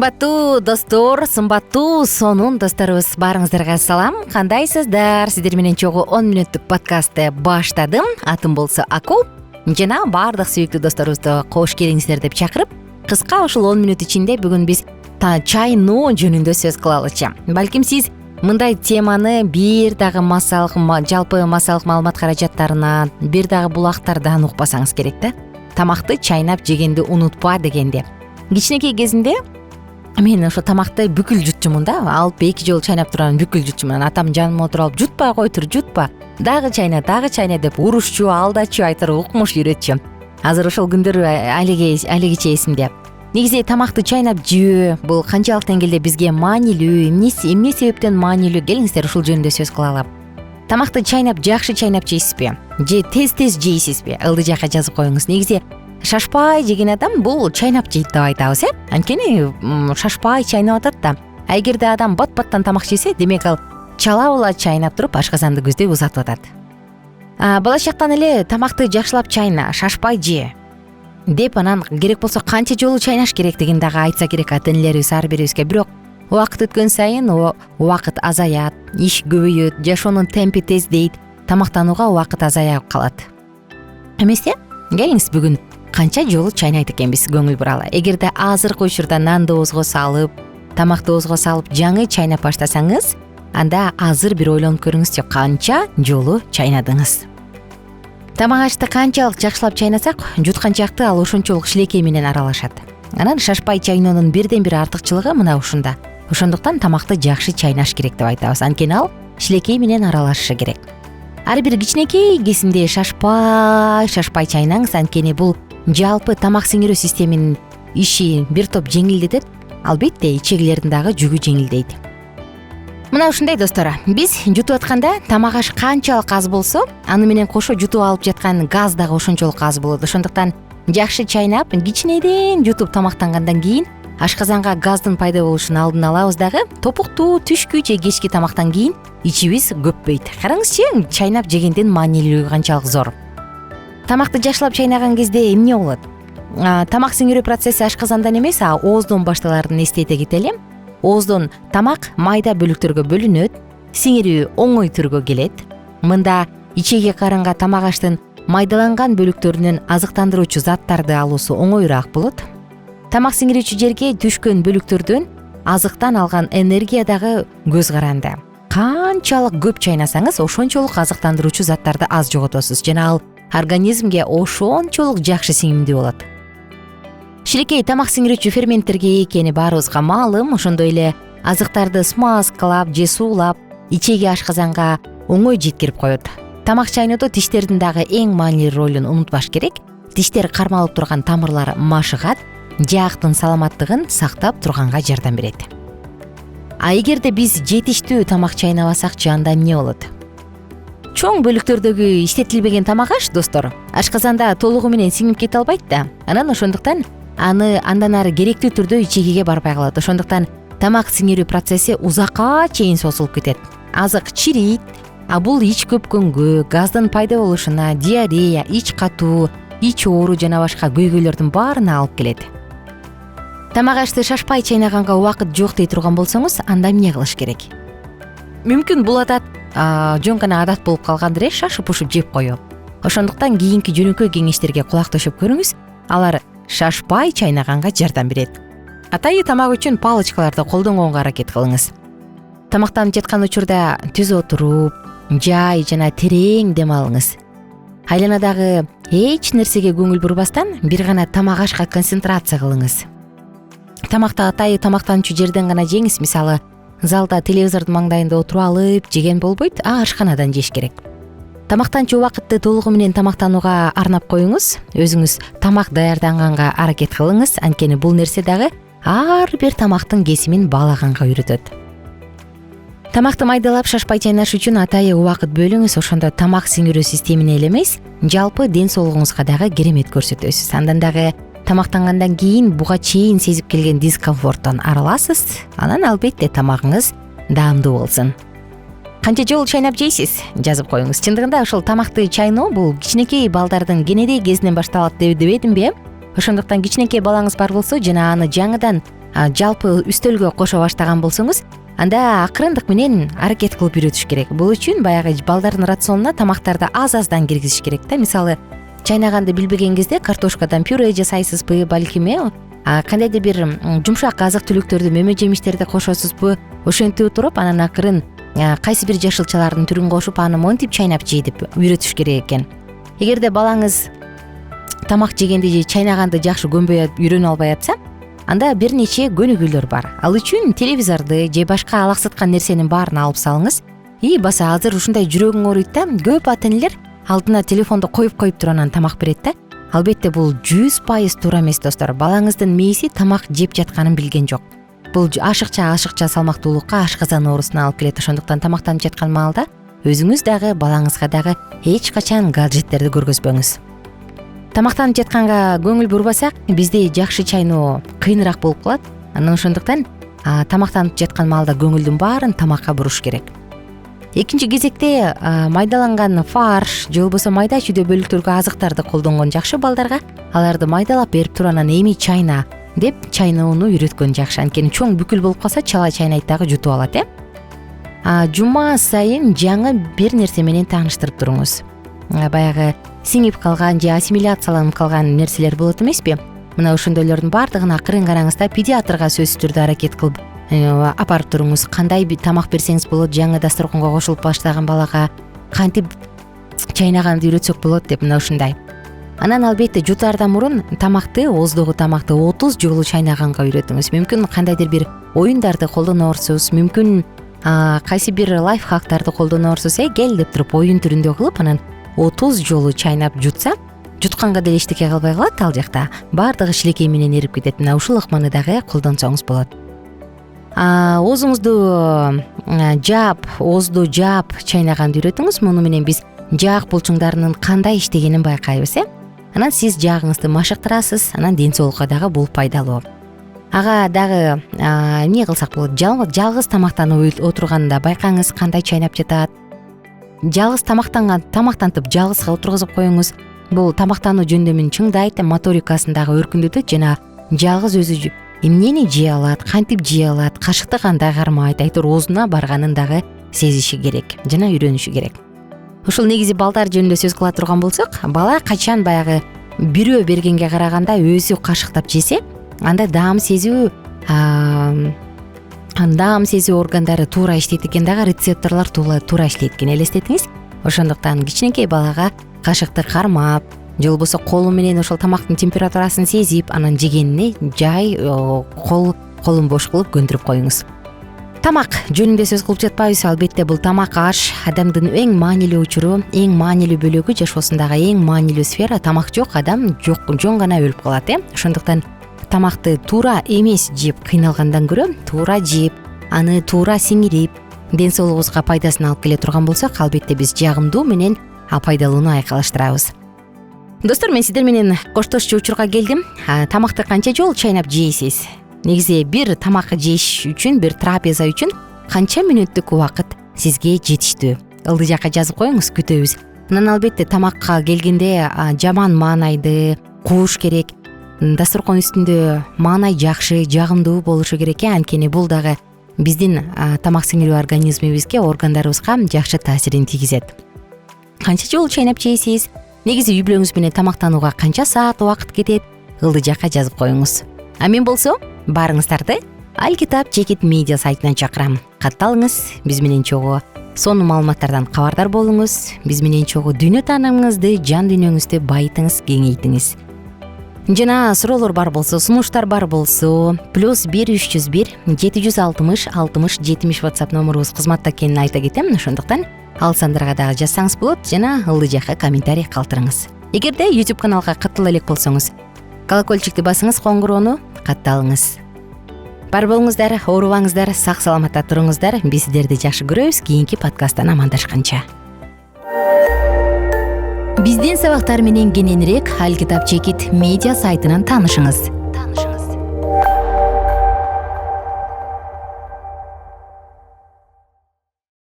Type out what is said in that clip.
Кымбаттуу достор, сымбаттуу сонун досторубуз, баарыңыздарга салам. Кандайсыздар? Сиздер менен чогуу 10 мүнөттүк подкастты баштадым. Атым болсо Аку. Жана баардык сүйүктүү досторубузду кош келиңиздер деп чакырып, кыска ушул 10 мүнөт ичинде бүгүн биз чайноо жөнүндө сөз кылалычы. Балким сиз мындай теманы бир дагы жалпы массалык маалымат каражаттарынан, бир дагы булактардан укпасаңыз керек да. Тамакты чайнап жегенди унутпа дегенде. Кичинекей кезинде мен ошо тамакты бүкүл жутчумун да. Алып 2 жолу чайнап турган бүкүл жутчумун. Атам жаныма отуруп алып, "Жутпай кой тур, жутпа. Дагы чайна деп урушчу, алдачу айтыр, укмуш үйрөтчү." Азыр ошол күндөр алигиче эсимде. Негизи тамакты чайнап жөө бул канчалык деңгээлде бизге маанилүү, эмне себептен маанилүү? Келиңиздер ушул жөнүндө сөз кылалы. Тамакты жакшы чайнап жейсизби? Же тез жейсизби? Ылдый жакка жазып коюңуз. Негизи шашпай жеген адам бул чайнап жейт деп айтабыз, Анткени шашпай чайнап атат да. Эгерде адам бат-баттан тамак жесе, демек ал чала чайнап туруп ашказанды көздөй узатып атат. Бала чактан эле тамакты жакшылап чайна, шашпай же деп, анан керек болсо канча жолу чайнаш керектигин дагы айтса керек ата-энелерибиз ар бирибизге. Бирок убакыт өткөн сайын убакыт азаят, иш көбөйөт, жашоонун темпи тездейт, тамактанууга убакыт азаяб калат. Эмесе, келиңиз бүгүн канча жолу чайнайт экенбиз көңүл буралы. Эгерде азыркы учурда нанды оозго салып, тамакты оозго салып жаңы чайнап баштасаңыз, анда азыр бир ойлонуп көрүңүзчү, канча жолу чайнадыңыз. Тамак ашты канчалык жакшылап чайнасак, жутканчакты ал ошончолук шилекей менен аралашат. Анан шашпай чайноонун бирден бир артыкчылыгы мына ушунда. Ошондуктан тамакты жакшы чайнаш керек деп айтабыз. Анткени ал шилекей менен аралашышы керек. Ар бир кичинекей кезинде шашпай чайнаңыз, анткени бул жалпы тамак сиңирүү системанын иши бир топ жеңилдетет. Албетте ичегилердин дагы жүгү жеңилдейт. Мына ушундай достор, биз жутуп атканда тамак аш канчалык аз болсо, аны менен кошо жутуп алып жаткан газ дагы ошончолук аз болот. Ошондуктан жакшы чайнап, кичинеден жутуп тамактангандан кийин ашказанга газдын пайда болушунун алдын алабыз дагы. Топуктуу түшкү же кечки тамактан кийин ичибиз көппөйт. Караңызчы, чайнап жегендин маанилүүлүгү канчалык зор. Тамакты жакшылап чайнаган кезде эмне болот? Тамак сиңирүү процесси ашказандан эмес, ооздон башталарын эстете кетели. Ооздон тамак майда бөлүктөргө бөлүнөт, сиңирүү оңой түргө келет. Мында ичеге каранга тамак аштын майдаланган бөлүктөрүнөн азыктандыруучу заттарды алуусу оңоюраак болот. Тамак сиңирүүчү жерге түшкөн бөлүктөрдөн азыктан алган энергия дагы көз каранды. Канчалык көп чайнасаңыз, ошончолук азыктандыруучу заттарды аз жоготосуз жана ал организмге ошончолук жакшы сиңимдүү болот. Шилекей тамак сиңирүүчү ферменттерге экени баарыбызга маалым. Ошондой эле азыктарды смазкалап же суулап ичеги ашказанга оңой жеткирип коет. Тамак чайноодо тиштердин дагы эң маанилүү ролун унутпаш керек. Тиштер кармалып турган тамырлар машыгат, жаактын саламаттыгын сактап турганга жардам берет. Эгерде биз жетиштүү тамак чайнабасакчы, анда эмне болот? Чоң бөлүктөрдөгү иштетилбеген тамак аш, достор, ашказанда толугу менен сиңип кете албайт да. Анан ошондуктан аны андан ары керектүү түрдө ичегиге барбай калат. Ошондуктан тамак сиңирүү процесси узакка чейин созулуп кетет. Азык чирийт, бул ич көпкөнгө, газдын пайда болушуна, диарея, ич катуу, ич оору жана башка көйгөйлөрдүн баарына алып келет. Тамак ашты шашпай чайнаганга убакыт жок дей турган болсоңуз, анда эмне кылыш керек? Мүмкүн бул адат жөн гана адат болуп калгандыр, шашып-пушуп жеп коюу. Ошондуктан кийинки жөнөкөй кеңештерге кулак төшөп көрүңүз. Алар шашпай чайнаганга жардам берет. Атайы тамак үчүн палочкаларды колдонгонго аракет кылыңыз. Тамактанып жаткан учурда түз отуруп, жай жана терең дем алыңыз. Айланадагы эч нерсеге көңүл бурбастан бир гана тамак ашка концентрация кылыңыз. Тамакты атайы тамактанчу жерден гана жеңиз. Мисалы, залда телевизордун маңдайында отуруп алып жеген болбойт, ашканадан жеш керек. Тамактанчу убакытты толугу менен тамактанууга арнап коюңуз. Өзүңүз тамак даярданганга аракет кылыңыз. Анткени бул нерсе дагы ар бир тамактын кесимин баалаганга үйрөтөт. Тамакты майдалап шашпай чайнаш үчүн атайы убакыт бөлүңүз. Ошондо тамак сиңирүү системине эле эмес, жалпы ден соолугуңузга дагы керемет көрсөтөсүз. Андан дагы тамактангандан кийин буга чейин сезип келген дискомфорттон арыласыз. Анан албетте тамагыңыз даамдуу болсун. Канча жолу чайнап жейсиз? Жазып коюңуз. Чындыгында ошол тамакты чайноо бул кичинекей балдардын кенедей кезинен башталат дебедимби? Ошондуктан кичинекей балаңыз бар болсо жана аны жаңыдан жалпы үстөлгө кошо баштаган болсоңуз, анда акырындык менен аракет кылып үйрөтүш керек. Бул үчүн баягы балдардын рационуна тамактарды аз-аздан киргизиш керек да. Мисалы, чайнаганды билбеген кезде картошкадан пюре жасайсызбы, балким кандайдыр бир жумшак азык түлүктөрдү, мөмө жемиштерди кошосузбу, ошентип туруп анан акырын кайсы бир жашылчалардын түрүн кошуп, аны монтип чайнап жей деп үйрөтүш керек экен. Эгерде балаңыз тамак жегенди же чайнаганды жакшы көнбөй үйрөнүп албай атса, анда бир нече көнүгүүлөр бар. Ал үчүн телевизорду же башка алаксыткан нерсенин баарын алып салыңыз. Баса азыр ушундай жүрөгүң ооруйт да, көп ата энелер алдына телефонду коюп туруп анан тамак берет да. Албетте бул 100% туура эмес достор. Балаңыздын мээси тамак жеп жатканын билген жок. Бул ашыкча салмактуулукка, ашказан оорусуна алып келет. Ошондуктан тамактанып жаткан маалда өзүңүз дагы, балаңызга дагы эч качан гаджеттерди көргөзбөңүз. Тамактанып жатканга көңүл бурбасак, бизде жакшы чайноо кыйыныраак болуп калат. Анан ошондуктан тамактанып жаткан маалда көңүлдүн баарын тамакка буруш керек. Экинчи кезекте майдаланган фарш же болбосо майда чүйдө бөлүктөргө азыктарды колдонгон жакшы балдарга. Аларды майдалап берип туруп анан эми чайна деп чайноону үйрөткөн жакшы. Анткени чоң бүкүл болуп калса чала чайнайт дагы жутуп алат. Жума сайын жаңы бир нерсе менен тааныштырып туруңуз. Баягы сиңип калган же ассимиляцияланып калган нерселер болот эмеспи? Мына ошондойлордун баардыгын акырын караңыз да, педиатрга сөзсүз түрдө аракет кылып апарып туруңуз. Кандай бир тамак берсеңиз болот, жаңы дасторконго кошулуп баштаган балага кантип чайнаганды үйрөтсөк болот деп, мына ушундай. Анан албетте жутаардан мурун тамакты, ооздогу тамакты 30 жолу чайнаганга үйрөтүңүз. Мүмкүн кандайдыр бир оюндарды колдонорсуз, мүмкүн кайсы бир лайфхактарды колдонорсуз. Кел деп туруп оюн түрүндө кылып, анан 30 жолу чайнап жутса, жутканга деле эчтеке калбай калат. Ал жакта баардыгы шилекей менен эрип кетет. Мына ушул ыкманы дагы колдонсоңуз болот. Оозуңузду оозду жаап чайнаганды үйрөтүңүз. Муну менен биз жаак булчуңдарынын кандай иштегенин байкайбыз. Анан сиз жаагыңызды машыктырасыз, анан ден соолукка дагы бул пайдалуу. Ага дагы эмне кылсак болот? Жалгыз тамактанып отурганда байкаңыз кандай чайнап жатат. Жалгыз тамактантып жалгыз отургузуп коюңуз. Бул тамактануу жөндөмүн чыңдайт, моторикасын дагы өркүндөтөт жана жалгыз өзү эмнени жей алат, кантип жей алат, кашыкты кандай кармайт, айтор оозуна барганын дагы сезиши керек жана үйрөнүшү керек. Ушул негизи балдар жөнүндө сөз кыла турган болсок, бала качан баягы бирөө бергенге караганда өзү кашыктап жесе, анда даам сезүү органдары туура иштейт экен, дагы рецепторлор туура иштейт экен. Элестетиңиз. Ошондуктан кичинекей балага кашыкты кармап, же болбосо колу менен ошол тамактын температурасын сезип, анан жегенине жай колун бош кылып көндүрүп коюңуз. Тамак жөнүндө сөз кылып жатпайбыз. Албетте бул тамак аш адамдын эң маанилүү учуру, эң маанилүү бөлүгү, жашоосундагы эң маанилүү сфера. Тамак жок, адам жон гана өлүп калат. Ошондуктан тамакты туура эмес жеп кыйналгандан көрө, туура жеп, аны туура сиңирип, ден соолугубузга пайдасын алып келе турган болсок, албетте биз жагымдуу менен пайдалууну айкалыштырабыз. Достор, мен сиздер менен коштошчу учурга келдим. Тамакты канча жолу чайнап жейсиз? Негизи бир тамак жеш үчүн, бир трапеза үчүн канча мүнөттүк убакыт сизге жетиштүү? Ылдый жакка жазып коюңуз, күтөбүз. Анан албетте тамакка келгенде жаман маанайды кууш керек. Дасторкон үстүндө маанай жакшы, жагымдуу болушу керек. Анткени бул дагы биздин тамак сиңирүү организмибизге, органдарыбызга жакшы таасирин тийгизет. Канча жолу чайнап жейсиз? Негизи үй бүлөңүз менен тамактанууга канча саат убакыт кетет? Ылдый жакка жазып коюңуз. Мен болсо баарыңыздарды Алкитап Чекит медиа сайтынан чакырам. Катталыңыз, биз менен чогуу сонун маалыматтардан кабардар болуңуз. Биз менен чогуу дүйнө таанымыңызды, жан дүйнөңүздү байытыңыз, кеңейтиңиз. Жана суроолор бар болсо, сунуштар бар болсо, +1 301 760 60 70 WhatsApp номерубуз кызматта экенин айта кетем. Ошондуктан ал сандарга дагы жазсаңыз болот, жана ылдый жакка комментарий калтырыңыз. Эгерде YouTube каналга каттала элек болсоңуз, колокольчикти басыңыз, коңгуроону катталыңыз. Бар болуңуздар, оорубаңыздар, сак саламатта туруңуздар. Биз сиздерди жакшы көрөбүз. Кийинки подкасттан амандашканча. Биздин сабактар менен кененирээк Алкитап Чекит медиа сайтынан таанышыңыз.